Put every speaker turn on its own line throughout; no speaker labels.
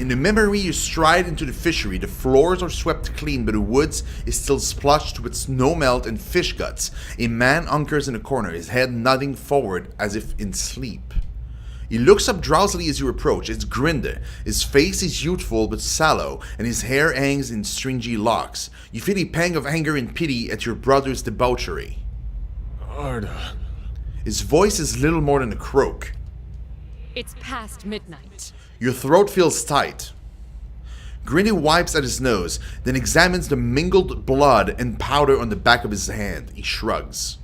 In the memory, you stride into the fishery. The floors are swept clean, but the woods is still splashed with snow melt and fish guts. A man anchors in a corner, his head nodding forward as if in sleep. He looks up drowsily as you approach. It's Grinde. His face is youthful but sallow, and his hair hangs in stringy locks. You feel a pang of anger and pity at your brother's debauchery.
Arda.
His voice is little more than a croak.
It's past midnight.
Your throat feels tight. Grinde wipes at his nose, then examines the mingled blood and powder on the back of his hand. He shrugs.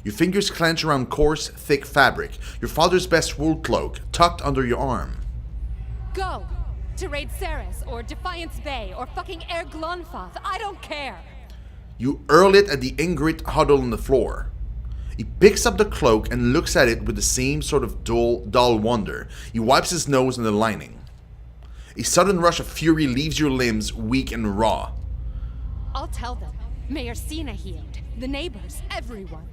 Your fingers clench around coarse, thick fabric, your father's best wool cloak, tucked under your arm.
Go! To raid Ceres, or Defiance Bay, or fucking Air Glonfoth, I don't care!
You hurl it at the Ingrid huddled on the floor. He picks up the cloak and looks at it with the same sort of dull wonder. He wipes his nose on the lining. A sudden rush of fury leaves your limbs weak and raw.
I'll tell them. Mayor Sina healed. The neighbors, everyone.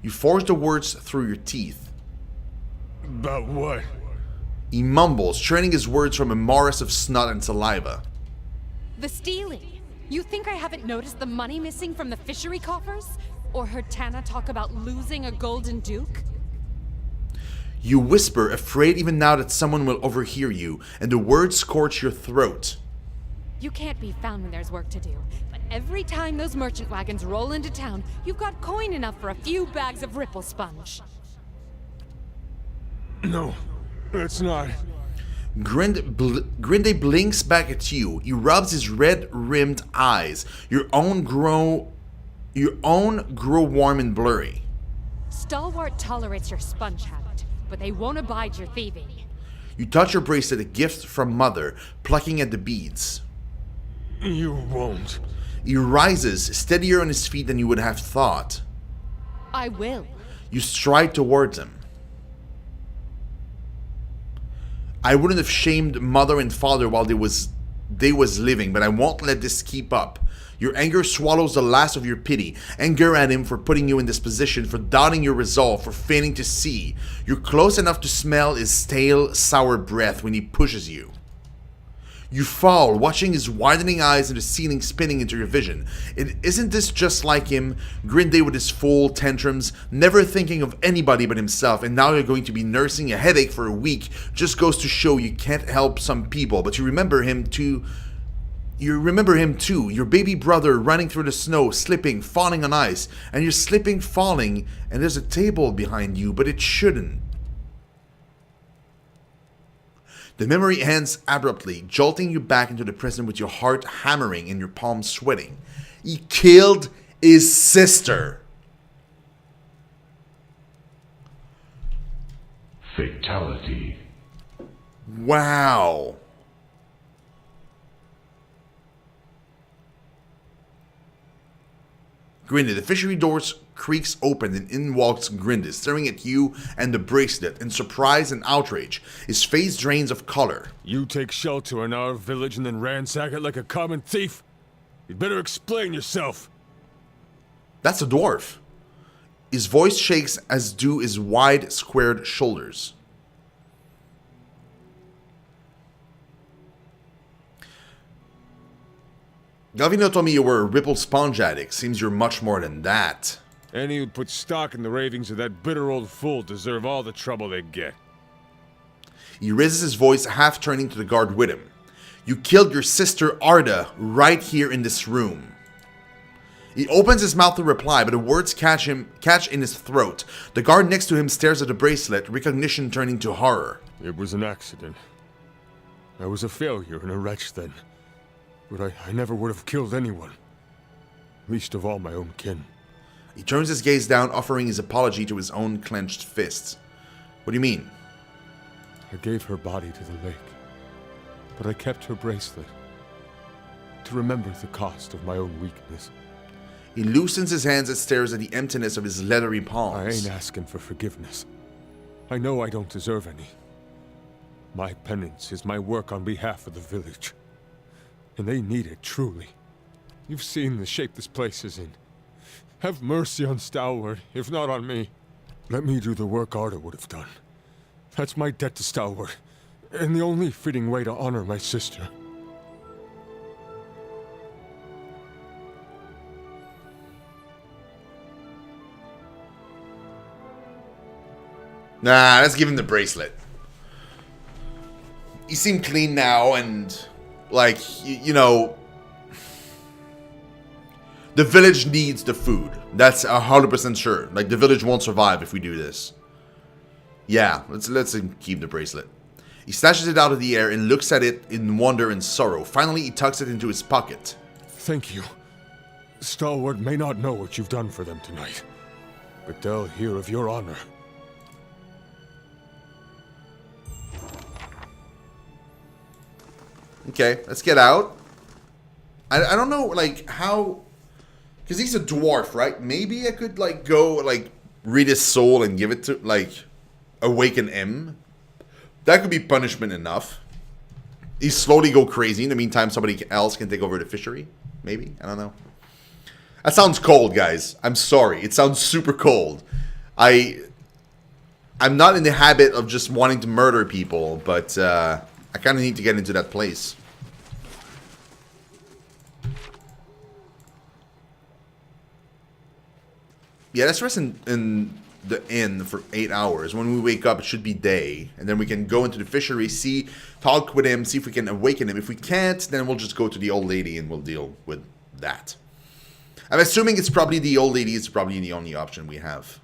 You force the words through your teeth.
About what?
He mumbles, churning his words from a morass of snot and saliva.
The stealing. You think I haven't noticed the money missing from the fishery coffers? Or heard Tana talk about losing a golden duke?
You whisper, afraid even now that someone will overhear you, and the words scorch your throat.
You can't be found when there's work to do, but every time those merchant wagons roll into town, you've got coin enough for a few bags of ripple sponge.
No, it's not.
Grinde blinks back at you. He rubs his red-rimmed eyes. Your own grow warm and blurry.
Stalwart tolerates your sponge habit, but they won't abide your thieving.
You touch your bracelet, a gift from Mother, plucking at the beads.
You won't.
He rises, steadier on his feet than you would have thought.
I will.
You stride towards him. I wouldn't have shamed Mother and Father while they was living, but I won't let this keep up. Your anger swallows the last of your pity. Anger at him for putting you in this position, for doubting your resolve, for failing to see. You're close enough to smell his stale, sour breath when he pushes you. You fall, watching his widening eyes and the ceiling spinning into your vision. Isn't this just like him? Grinde with his full tantrums, never thinking of anybody but himself, and now you're going to be nursing a headache for a week. Just goes to show you can't help some people, but you remember him too. Your baby brother running through the snow, slipping, falling on ice, and you're slipping, falling, and there's a table behind you, but it shouldn't. The memory ends abruptly, jolting you back into the present with your heart hammering and your palms sweating. He killed his sister.
Fatality.
Wow. Grinde, the fishery doors creaks open and in walks Grinde, staring at you and the bracelet in surprise and outrage. His face drains of color.
You take shelter in our village and then ransack it like a common thief? You'd better explain yourself.
That's a dwarf. His voice shakes as do his wide, squared shoulders. Galvino told me you were a ripple sponge addict. Seems you're much more than that.
Any who'd put stock in the ravings of that bitter old fool deserve all the trouble they get.
He raises his voice, half turning to the guard with him. You killed your sister Arda right here in this room. He opens his mouth to reply, but the words catch in his throat. The guard next to him stares at the bracelet, recognition turning to horror.
It was an accident. I was a failure and a wretch then. But I never would have killed anyone. Least of all my own kin.
He turns his gaze down, offering his apology to his own clenched fists. What do you mean?
I gave her body to the lake. But I kept her bracelet. To remember the cost of my own weakness.
He loosens his hands and stares at the emptiness of his leathery palms.
I ain't asking for forgiveness. I know I don't deserve any. My penance is my work on behalf of the village. And they need it, truly. You've seen the shape this place is in. Have mercy on Stalwart, if not on me. Let me do the work Arda would have done. That's my debt to Stalwart. and the only fitting way to honor my sister.
Nah, let's give him the bracelet. You seem clean now, and like, you know, the village needs the food. That's 100% sure. Like, the village won't survive if we do this. Yeah, let's keep the bracelet. He snatches it out of the air and looks at it in wonder and sorrow. Finally, he tucks it into his pocket.
Thank you. Stalwart may not know what you've done for them tonight, but they'll hear of your honor.
Okay, let's get out. I don't know, like, how... Because he's a dwarf, right? Maybe I could, like, go, like, read his soul and give it to, like, awaken him. That could be punishment enough. He slowly go crazy. In the meantime, somebody else can take over the fishery. Maybe? I don't know. That sounds cold, guys. I'm sorry. It sounds super cold. I'm not in the habit of just wanting to murder people, but, I kind of need to get into that place. Yeah, let's rest in the inn for 8 hours. When we wake up, it should be day. And then we can go into the fishery, talk with him, see if we can awaken him. If we can't, then we'll just go to the old lady and we'll deal with that. I'm assuming it's probably the old lady is probably the only option we have.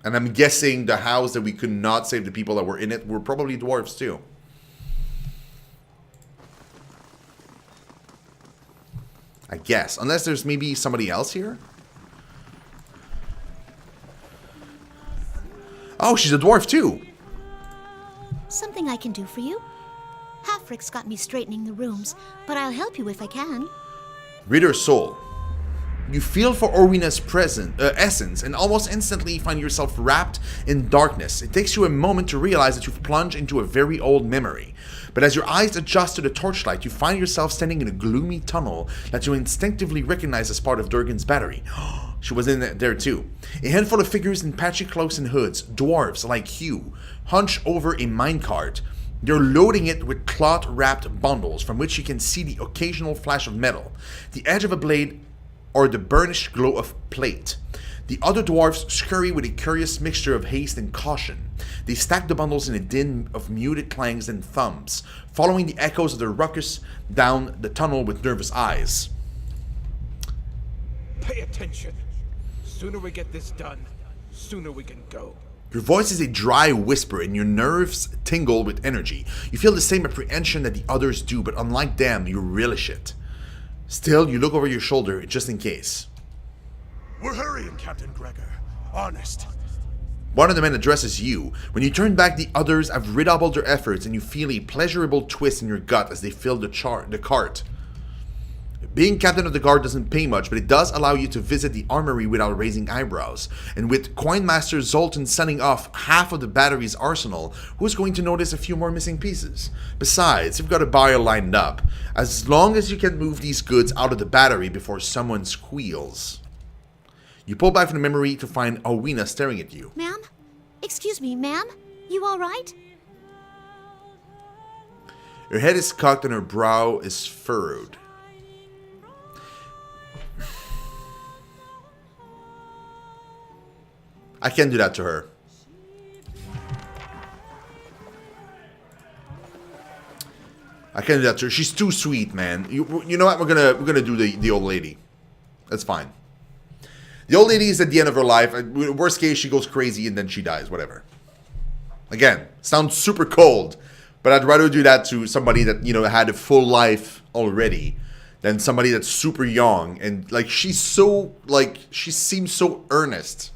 And I'm guessing the house that we could not save the people that were in it were probably dwarves too. I guess. Unless there's maybe somebody else here? Oh, she's a dwarf too.
Something I can do for you? Halfrick's got me straightening the rooms, but I'll help you if I can.
Read her soul. You feel for Orwena's essence and almost instantly find yourself wrapped in darkness. It takes you a moment to realize that you've plunged into a very old memory. But as your eyes adjust to the torchlight, you find yourself standing in a gloomy tunnel that you instinctively recognize as part of Durgan's battery. She was in there too. A handful of figures in patchy cloaks and hoods, dwarves like you, hunch over a minecart. They're loading it with cloth-wrapped bundles from which you can see the occasional flash of metal, the edge of a blade, or the burnished glow of plate. The other dwarves scurry with a curious mixture of haste and caution. They stack the bundles in a din of muted clangs and thumps, following the echoes of the ruckus down the tunnel with nervous eyes.
Pay attention. Sooner we get this done, sooner we can go.
Your voice is a dry whisper and your nerves tingle with energy. You feel the same apprehension that the others do, but unlike them, you relish it. Still, you look over your shoulder just in case.
We're hurrying, Captain Gregor. Honest.
One of the men addresses you. When you turn back, the others have redoubled their efforts and you feel a pleasurable twist in your gut as they fill the cart. Being captain of the guard doesn't pay much, but it does allow you to visit the armory without raising eyebrows. And with Coinmaster Zoltan sending off half of the battery's arsenal, who's going to notice a few more missing pieces? Besides, you've got a buyer lined up. As long as you can move these goods out of the battery before someone squeals. You pull back from the memory to find Orwena staring at you.
Ma'am? Excuse me, ma'am? You all right?
Her head is cocked and her brow is furrowed. I can't do that to her. I can't do that to her. She's too sweet, man. You know what? We're gonna do the old lady. That's fine. The old lady is at the end of her life. Worst case, she goes crazy and then she dies. Whatever. Again, sounds super cold, but I'd rather do that to somebody that, you know, had a full life already than somebody that's super young and like she seems so earnest.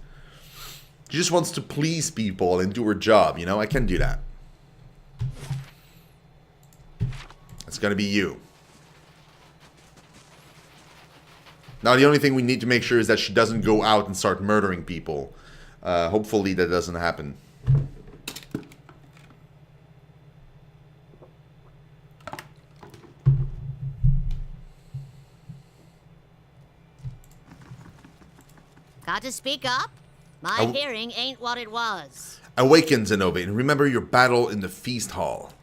She just wants to please people and do her job, you know? I can do that. It's gonna be you. Now, the only thing we need to make sure is that she doesn't go out and start murdering people. Hopefully that doesn't happen.
Got to speak up? My hearing ain't what it was.
Awaken, Zenove, and remember your battle in the feast hall.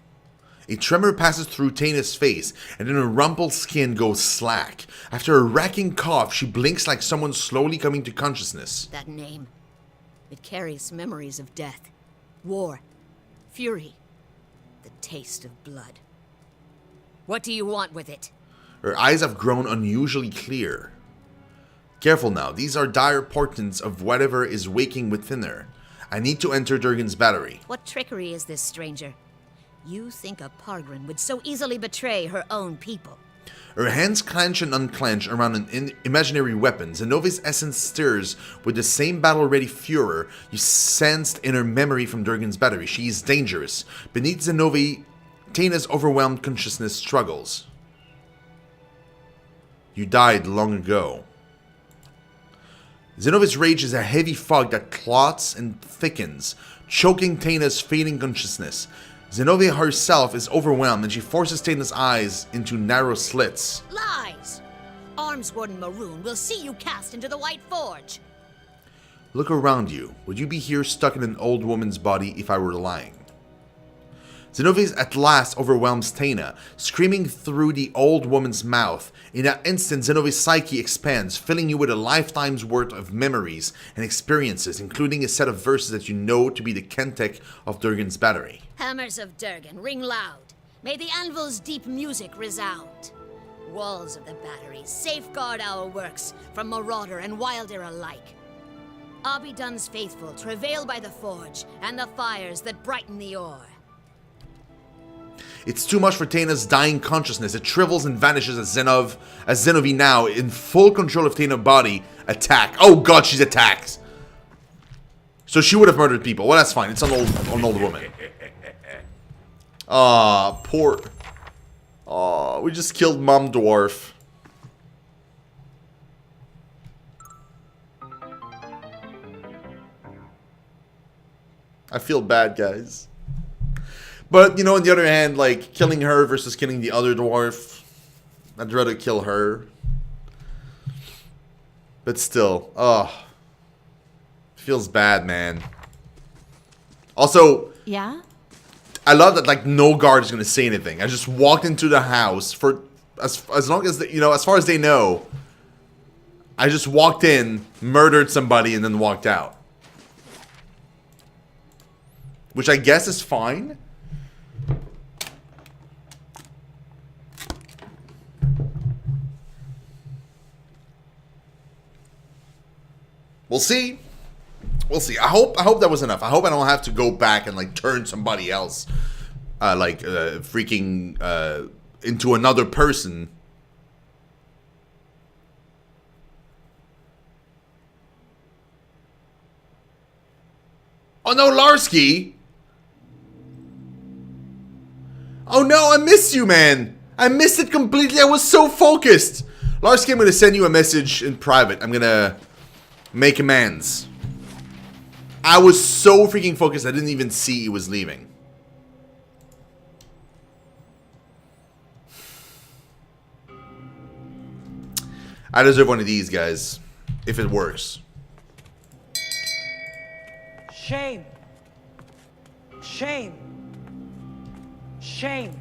A tremor passes through Taina's face, and then her rumpled skin goes slack. After a racking cough, she blinks like someone slowly coming to consciousness.
That name. It carries memories of death, war, fury, the taste of blood. What do you want with it?
Her eyes have grown unusually clear. Careful now, these are dire portents of whatever is waking within her. I need to enter Durgan's battery.
What trickery is this, stranger? You think a Pargrin would so easily betray her own people?
Her hands clench and unclench around an imaginary weapon. Zenove's essence stirs with the same battle-ready furor you sensed in her memory from Durgan's battery. She is dangerous. Beneath Zenove, Taina's overwhelmed consciousness struggles. You died long ago. Zenove's rage is a heavy fog that clots and thickens, choking Taina's fading consciousness. Zenove herself is overwhelmed and she forces Taina's eyes into narrow slits.
Lies! Armswarden Maroon will see you cast into the White Forge.
Look around you. Would you be here stuck in an old woman's body if I were lying? Zenove at last overwhelms Taina, screaming through the old woman's mouth. In that instant, Zenove's psyche expands, filling you with a lifetime's worth of memories and experiences, including a set of verses that you know to be the Kentek of Durgan's battery.
Hammers of Durgan, ring loud. May the anvil's deep music resound. Walls of the battery, safeguard our works from marauder and wilder alike. Abidun's faithful travail by the forge and the fires that brighten the ore.
It's too much for Taina's dying consciousness. It shrivels and vanishes as Zenove now, in full control of Taina's body, attack. Oh god, she's attacked. So she would have murdered people. Well, that's fine. It's an old woman. Ah, poor. Oh, we just killed Mom Dwarf. I feel bad, guys. But, you know, on the other hand, like, killing her versus killing the other dwarf, I'd rather kill her. But still, feels bad, man. Also,
Yeah?
I love that, like, no guard is going to say anything. I just walked into the house for, as long as, you know, as far as they know, I just walked in, murdered somebody, and then walked out. Which I guess is fine. We'll see. We'll see. I hope that was enough. I hope I don't have to go back and like turn somebody else, freaking into another person. Oh no, Larsky! Oh no, I missed you, man. I missed it completely. I was so focused. Larsky, I'm gonna send you a message in private. I'm gonna make amends. I was so freaking focused, I didn't even see he was leaving. I deserve one of these, guys. If it works.
Shame. Shame. Shame.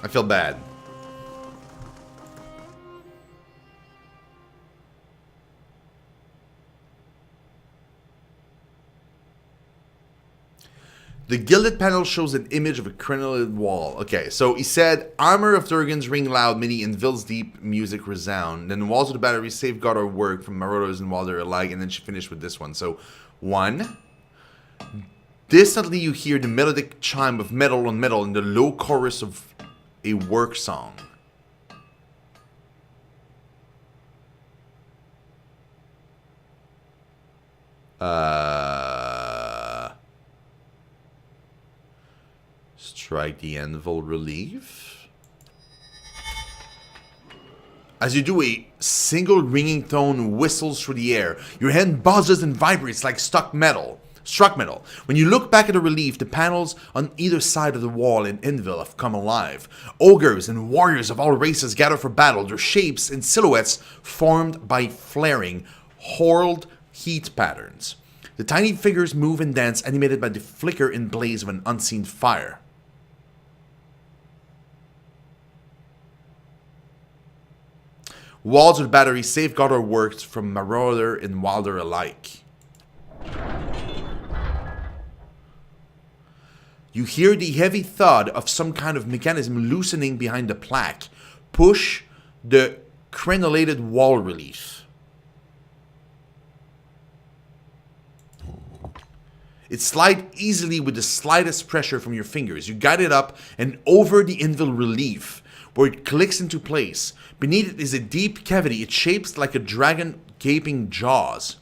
I feel bad. The gilded panel shows an image of a crenelled wall. Okay, so he said, armor of Durgan's ring loud, mini and Vil's deep music resound. Then the walls of the battery safeguard our work from marauders and wilder alike. And then she finished with this one. So, 1. Distantly you hear the melodic chime of metal on metal in the low chorus of a work song. Strike the anvil relief. As you do, a single ringing tone whistles through the air. Your hand buzzes and vibrates like stuck metal. Struck metal. When you look back at the relief, the panels on either side of the wall in Enville have come alive. Ogres and warriors of all races gather for battle, their shapes and silhouettes formed by flaring, hurled heat patterns. The tiny figures move and dance, animated by the flicker and blaze of an unseen fire. Walls of the battery safeguard our works from Marauder and Wilder alike. You hear the heavy thud of some kind of mechanism loosening behind the plaque. Push the crenulated wall relief. It slides easily with the slightest pressure from your fingers. You guide it up and over the Enville relief, where it clicks into place. Beneath it is a deep cavity. It shapes like a dragon gaping jaws.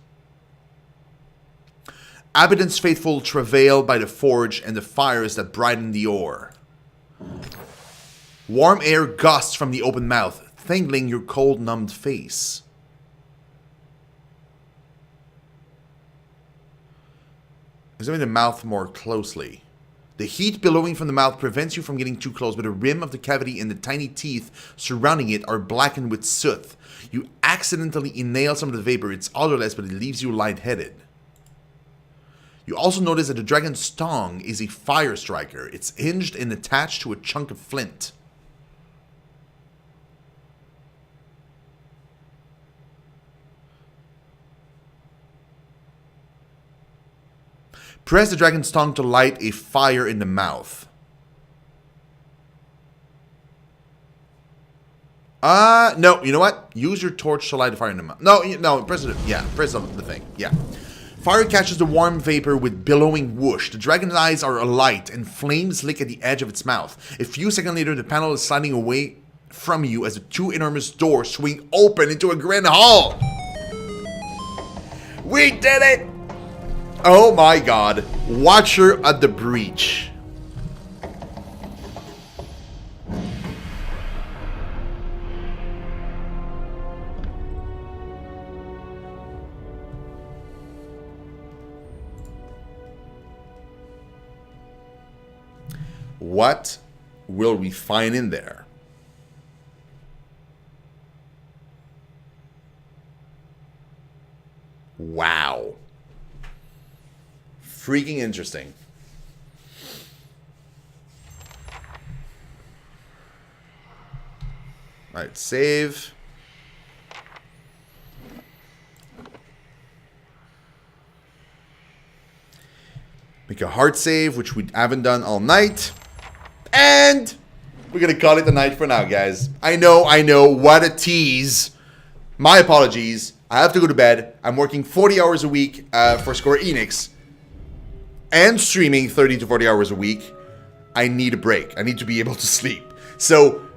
Abaddon's faithful travail by the forge and the fires that brighten the ore. Warm air gusts from the open mouth, tingling your cold, numbed face. Examine the mouth more closely. The heat billowing from the mouth prevents you from getting too close, but the rim of the cavity and the tiny teeth surrounding it are blackened with soot. You accidentally inhale some of the vapor. It's odorless, but it leaves you lightheaded. You also notice that the dragon's tongue is a fire striker. It's hinged and attached to a chunk of flint. Press the dragon's tongue to light a fire in the mouth. No, you know what? Use your torch to light a fire in the mouth. No, press it. Yeah, press the thing. Yeah. Fire catches the warm vapor with billowing whoosh. The dragon's eyes are alight and flames lick at the edge of its mouth. A few seconds later, the panel is sliding away from you as the two enormous doors swing open into a grand hall. We did it! Oh my god. Watcher at the breach. What will we find in there? Wow. Freaking interesting. Alright, save. Make a hard save, which we haven't done all night. And we're going to call it the night for now, guys. I know, what a tease. My apologies. I have to go to bed. I'm working 40 hours a week for Square Enix. And streaming 30 to 40 hours a week. I need a break. I need to be able to sleep. So,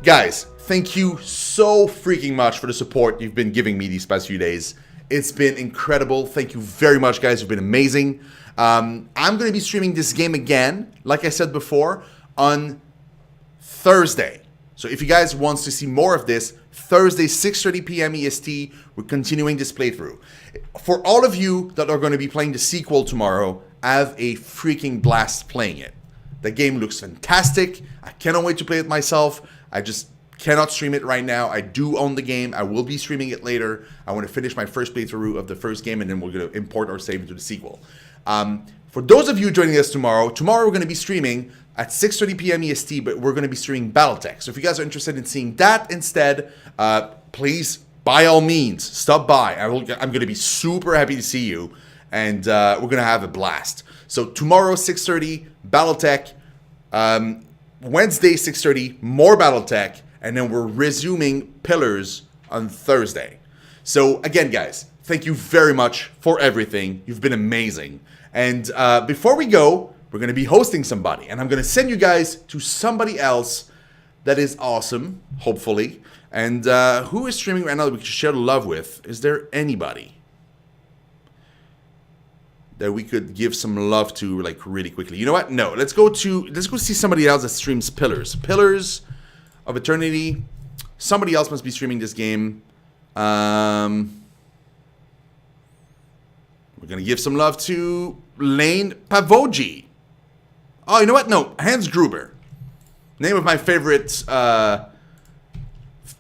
guys, thank you so freaking much for the support you've been giving me these past few days. It's been incredible. Thank you very much, guys. You've been amazing. I'm going to be streaming this game again, like I said before, on Thursday. So if you guys want to see more of this, Thursday, 6:30 p.m. EST, we're continuing this playthrough. For all of you that are going to be playing the sequel tomorrow, have a freaking blast playing it. The game looks fantastic. I cannot wait to play it myself. I just cannot stream it right now. I do own the game. I will be streaming it later. I want to finish my first playthrough of the first game, and then we're going to import or save into the sequel. For those of you joining us tomorrow we're going to be streaming at 6:30 p.m. EST, but we're going to be streaming Battletech. So if you guys are interested in seeing that instead, please, by all means, stop by. I'm going to be super happy to see you, and we're going to have a blast. So tomorrow, 6:30, Battletech. Wednesday, 6:30, more Battletech, and then we're resuming Pillars on Thursday. So again, guys, thank you very much for everything. You've been amazing. And before we go, we're going to be hosting somebody, and I'm going to send you guys to somebody else that is awesome, hopefully. And who is streaming right now that we can share the love with? Is there anybody that we could give some love to, like, really quickly? You know what? No, let's go see somebody else that streams Pillars. Pillars of Eternity. Somebody else must be streaming this game. We're We're going to give some love to Lane Pavogi. Oh, you know what? No, Hans Gruber. Name of my favorite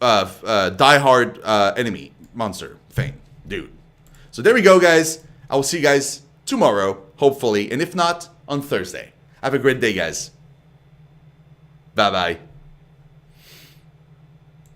die-hard enemy monster thing. Dude. So there we go, guys. I will see you guys tomorrow, hopefully. And if not, on Thursday. Have a great day, guys. Bye-bye.